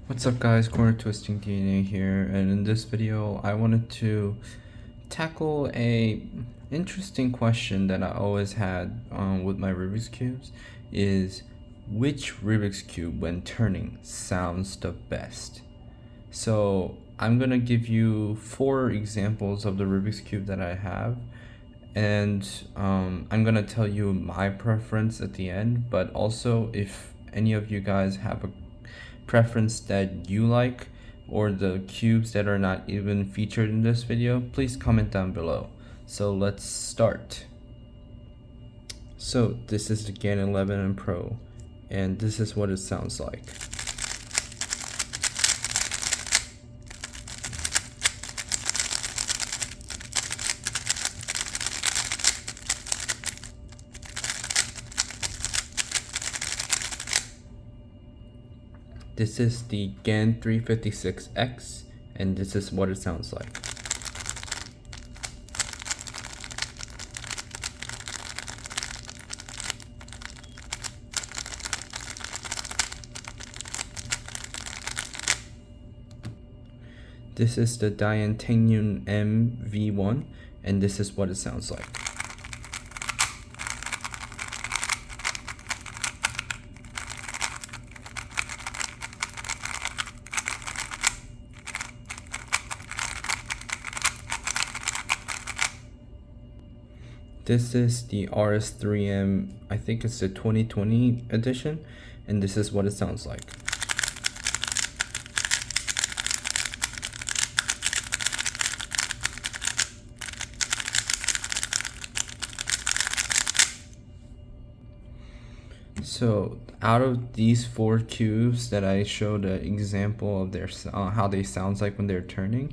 What's up guys, Corner Twisting DNA here, and in this video I wanted to tackle a interesting question that I always had with my Rubik's Cubes is which Rubik's Cube when turning sounds the best. So I'm gonna give you 4 examples of the Rubik's Cube that I have, and I'm gonna tell you my preference at the end, but also if any of you guys have a preference that you like or the cubes that are not even featured in this video, please comment down below. So let's start. So this is the Gain 11 and Pro, and this is what it sounds like. This is the GAN 356X, and this is what it sounds like. This is the Diantanium MV1, and this is what it sounds like. This is the RS3M, I think it's the 2020 edition, and this is what it sounds like. So out of these 4 cubes that I showed an example of their how they sounds like when they're turning,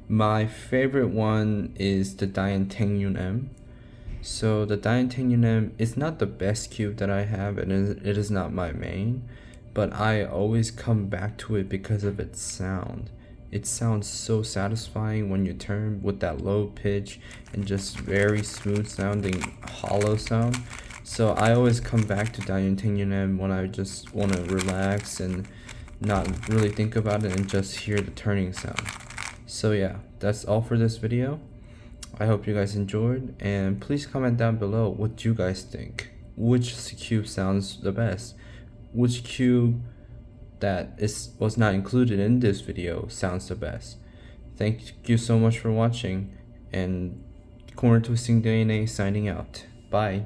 my favorite one is the Diantanium M. So the Diantanium M is not the best cube that I have, and it is not my main, but I always come back to it because of its sound. It sounds so satisfying when you turn with that low pitch and just very smooth sounding hollow sound. So I always come back to Diantanium M when I just want to relax and not really think about it and just hear the turning sound. So yeah, that's all for this video. I hope you guys enjoyed, and please comment down below what you guys think. Which cube sounds the best? Which cube that was not included in this video sounds the best? Thank you so much for watching, and Corner Twisting DNA signing out. Bye.